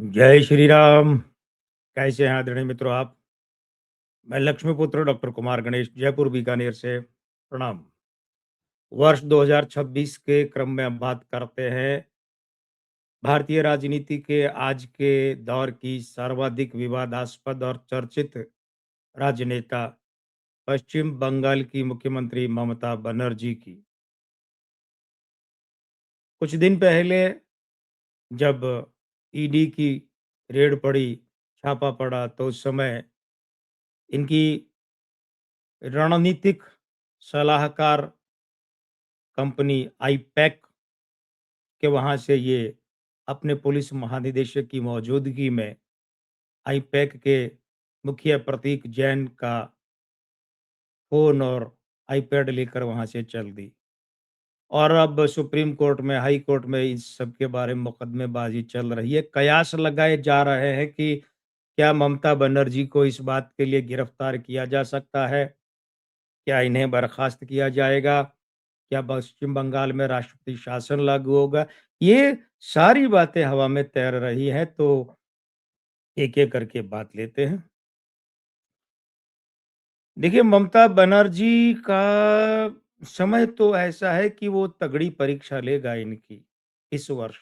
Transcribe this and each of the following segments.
जय श्री राम। कैसे हैं आदरणीय मित्रों आप? मैं लक्ष्मीपुत्र डॉक्टर कुमार गणेश जयपुर बीकानेर से प्रणाम। वर्ष 2026 के क्रम में हम बात करते हैं भारतीय राजनीति के आज के दौर की सर्वाधिक विवादास्पद और चर्चित राजनेता पश्चिम बंगाल की मुख्यमंत्री ममता बनर्जी की। कुछ दिन पहले जब ईडी की रेड पड़ी, छापा पड़ा, तो उस समय इनकी रणनीतिक सलाहकार कंपनी आईपैक के वहाँ से ये अपने पुलिस महानिदेशक की मौजूदगी में आईपैक के मुखिया प्रतीक जैन का फ़ोन और आईपैड लेकर वहाँ से चल दी। और अब सुप्रीम कोर्ट में, हाई कोर्ट में इस सब के बारे में मुकदमेबाज़ी चल रही है। कयास लगाए जा रहे हैं कि क्या ममता बनर्जी को इस बात के लिए गिरफ्तार किया जा सकता है? क्या इन्हें बर्खास्त किया जाएगा? क्या पश्चिम बंगाल में राष्ट्रपति शासन लागू होगा? ये सारी बातें हवा में तैर रही हैं, तो एक-एक करके बात लेते हैं। देखिए, ममता बनर्जी का समय तो ऐसा है कि वो तगड़ी परीक्षा लेगा इनकी, इस वर्ष।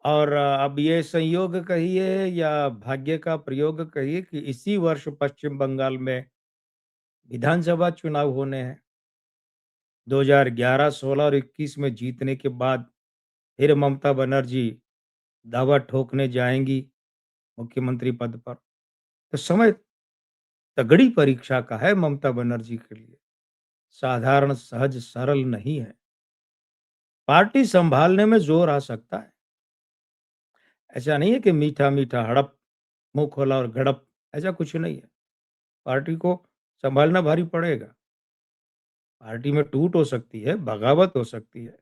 और अब ये संयोग कहिए या भाग्य का प्रयोग कहिए कि इसी वर्ष पश्चिम बंगाल में विधानसभा चुनाव होने हैं। 2011, 16 और 21 में जीतने के बाद फिर ममता बनर्जी दावा ठोकने जाएँगी मुख्यमंत्री पद पर। तो समय तगड़ी परीक्षा का है ममता बनर्जी के लिए, साधारण, सहज, सरल नहीं है। पार्टी सँभालने में ज़ोर आ सकता है। ऐसा नहीं है कि मीठा-मीठा हड़प, मुँह खोला और गड़प, ऐसा कुछ नहीं है। पार्टी को सँभालना भारी पड़ेगा। पार्टी में टूट हो सकती है, बगावत हो सकती है।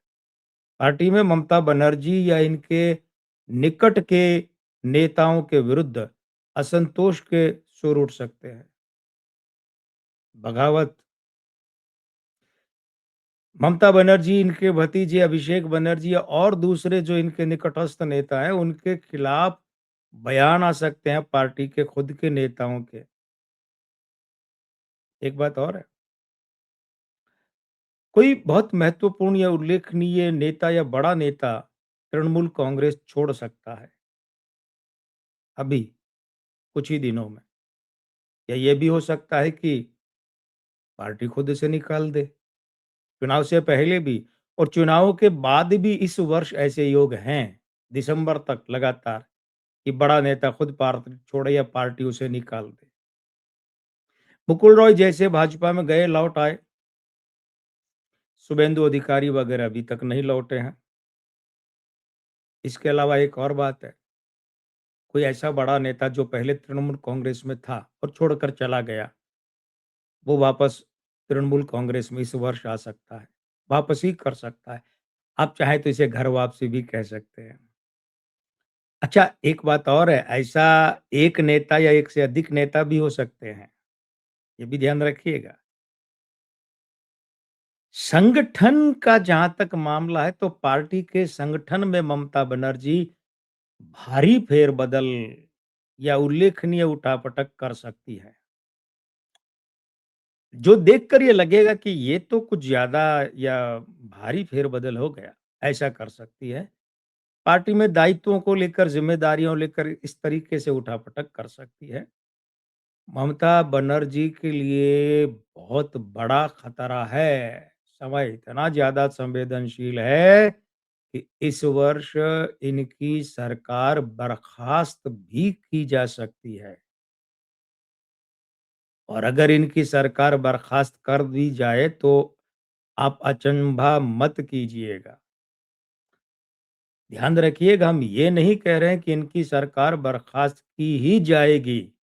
पार्टी में ममता बनर्जी या इनके निकट के नेताओं के विरुद्ध असंतोष के सुर उठ सकते हैं। बगावत, ममता बनर्जी, इनके भतीजे अभिषेक बनर्जी और दूसरे जो इनके निकटस्थ नेता हैं, उनके खिलाफ बयान आ सकते हैं पार्टी के खुद के नेताओं के। एक बात और है, कोई बहुत महत्वपूर्ण या उल्लेखनीय नेता या बड़ा नेता तृणमूल कांग्रेस छोड़ सकता है अभी, कुछ ही दिनों में। या ये भी हो सकता है कि पार्टी खुद से निकाल दे, चुनाव से पहले भी और चुनावों के बाद भी इस वर्ष ऐसे योग हैं, दिसंबर तक लगातार, कि बड़ा नेता खुद पार्टी छोड़े या पार्टी उसे निकाल दे। मुकुल रॉय जैसे भाजपा में गए, लौट आए। शुभेंदु अधिकारी वगैरह अभी तक नहीं लौटे हैं। इसके अलावा एक और बात है, कोई ऐसा बड़ा नेता जो पहले तृणमूल कांग्रेस में था और छोड़कर चला गया, वो वापस तृणमूल कांग्रेस में इस वर्ष आ सकता है, वापसी कर सकता है। आप चाहें तो इसे घर वापसी भी कह सकते हैं। अच्छा, एक बात और है, ऐसा एक नेता या एक से अधिक नेता भी हो सकते हैं, ये भी ध्यान रखिएगा। संगठन का जहाँ तक मामला है, तो पार्टी के संगठन में ममता बनर्जी भारी फेरबदल या उल्लेखनीय उठापटक कर सकती है। जो देखकर ये लगेगा कि ये तो कुछ ज़्यादा या भारी फेरबदल हो गया, ऐसा कर सकती है। पार्टी में दायित्वों को लेकर, ज़िम्मेदारियों लेकर इस तरीके से उठापटक कर सकती है। ममता बनर्जी के लिए बहुत बड़ा खतरा है। समय इतना ज़्यादा संवेदनशील है कि इस वर्ष इनकी सरकार बर्खास्त भी की जा सकती है। और अगर इनकी सरकार बर्खास्त कर दी जाए, तो आप अचंभा मत कीजिएगा। ध्यान रखिएगा, हम ये नहीं कह रहे हैं कि इनकी सरकार बर्खास्त की ही जाएगी,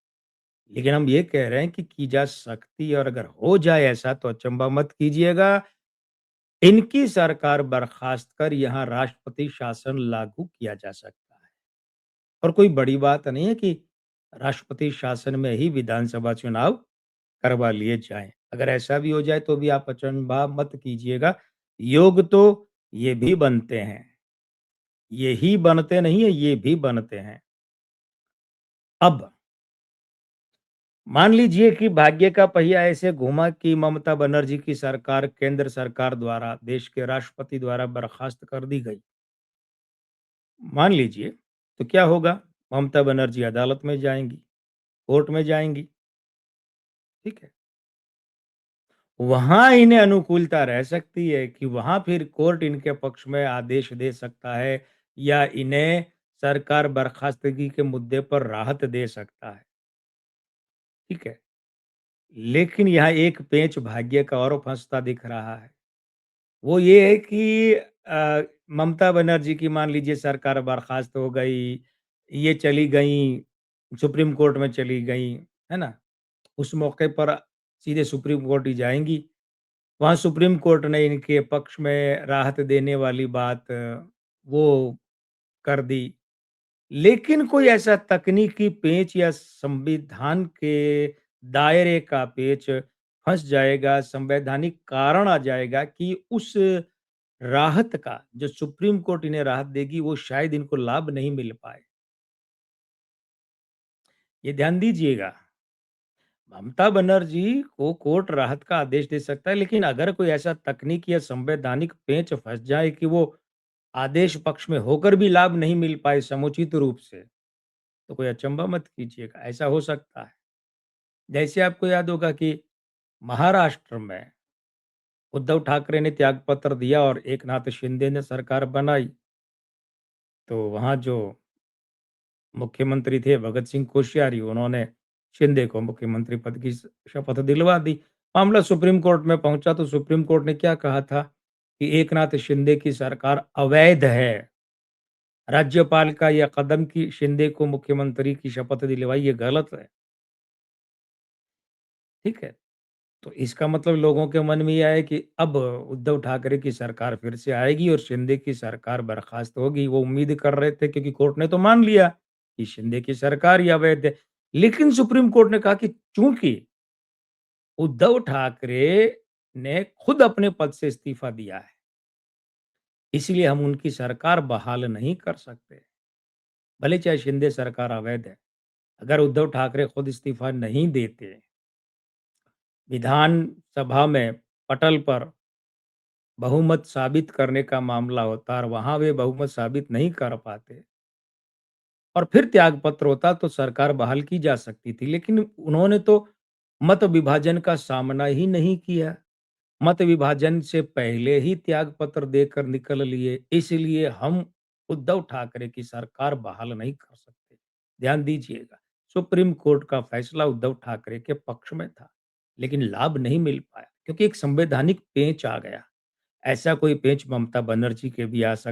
लेकिन हम ये कह रहे हैं कि की जा सकती है, और अगर हो जाए ऐसा तो अचंभा मत कीजिएगा। इनकी सरकार बर्खास्त कर यहाँ राष्ट्रपति शासन लागू किया जा सकता है। और कोई बड़ी बात नहीं है कि राष्ट्रपति शासन में ही विधानसभा चुनाव करवा लिए जाएँ। अगर ऐसा भी हो जाए तो भी आप अचंभा मत कीजिएगा, योग तो ये भी बनते हैं। यही बनते नहीं है, ये भी बनते हैं। अब मान लीजिए कि भाग्य का पहिया ऐसे घूमा कि ममता बनर्जी की सरकार केंद्र सरकार द्वारा, देश के राष्ट्रपति द्वारा बर्खास्त कर दी गई। मान लीजिए, तो क्या होगा? ममता बनर्जी अदालत में जाएँगी, कोर्ट में जाएँगी, ठीक है? वहाँ इन्हें अनुकूलता रह सकती है कि वहाँ फिर कोर्ट इनके पक्ष में आदेश दे सकता है या इन्हें सरकार बर्खास्तगी के मुद्दे पर राहत दे सकता है, ठीक है? लेकिन यहाँ एक पेंच भाग्य का और फँसता दिख रहा है। वो ये है कि ममता बनर्जी की मान लीजिए सरकार बर्खास्त हो गई, ये चली गईं, सुप्रीम कोर्ट में चली गईं, है ना? उस मौके पर सीधे सुप्रीम कोर्ट ही जाएँगी। वहाँ सुप्रीम कोर्ट ने इनके पक्ष में राहत देने वाली बात वो कर दी। लेकिन कोई ऐसा तकनीकी पेंच या संविधान के दायरे का पेंच फँस जाएगा, संवैधानिक कारण आ जाएगा कि उस राहत का जो सुप्रीम कोर्ट इन्हें राहत देगी, वो शायद इनको लाभ नहीं मिल पाए। ये ध्यान दीजिएगा। ममता बनर्जी को कोर्ट राहत का आदेश दे सकता है, लेकिन अगर कोई ऐसा तकनीकी या संवैधानिक पेंच फँस जाए कि वो आदेश पक्ष में होकर भी लाभ नहीं मिल पाए समुचित रूप से, तो कोई अचंभा मत कीजिएगा, ऐसा हो सकता है। जैसे आपको याद होगा कि महाराष्ट्र में उद्धव ठाकरे ने त्यागपत्र दिया और एकनाथ शिंदे ने सरकार बनाई, तो वहाँ जो मुख्यमंत्री थे भगत सिंह कोश्यारी, उन्होंने शिंदे को मुख्यमंत्री पद की शपथ दिलवा दी। मामला सुप्रीम कोर्ट में पहुंचा तो सुप्रीम कोर्ट ने क्या कहा था कि एकनाथ शिंदे की सरकार अवैध है। राज्यपाल का यह कदम कि शिंदे को मुख्यमंत्री की शपथ दिलवाई, ये गलत है। ठीक है? तो इसका मतलब लोगों के मन में ये है कि अब उद्धव ठाकरे की सरकार फिर से आएगी और शिंदे की सरकार बर्खास्त होगी। वो उम्मीद कर रहे थे क्योंकि कोर्ट ने तो मान लिया कि शिंदे की सरकार ही अवैध है। लेकिन सुप्रीम कोर्ट ने कहा कि चूंकि उद्धव ठाकरे ने खुद अपने पद से इस्तीफा दिया है, इसलिए हम उनकी सरकार बहाल नहीं कर सकते। भले चाहे शिंदे सरकार अवैध है। अगर उद्धव ठाकरे खुद इस्तीफा नहीं देते, विधानसभा में पटल पर बहुमत साबित करने का मामला होता और वहाँ वे बहुमत साबित नहीं कर पाते और फिर त्यागपत्र होता तो सरकार बहाल की जा सकती थी। लेकिन उन्होंने तो मत विभाजन का सामना ही नहीं किया। मत विभाजन से पहले ही त्यागपत्र देकर निकल लिए। इसलिए हम उद्धव ठाकरे की सरकार बहाल नहीं कर सकते। ध्यान दीजिएगा, सुप्रीम कोर्ट का फैसला उद्धव ठाकरे के पक्ष में था, लेकिन लाभ नहीं मिल पाया क्योंकि एक संवैधानिक पेंच आ गया। ऐसा कोई पेंच ममता बनर्जी के भी आ सकता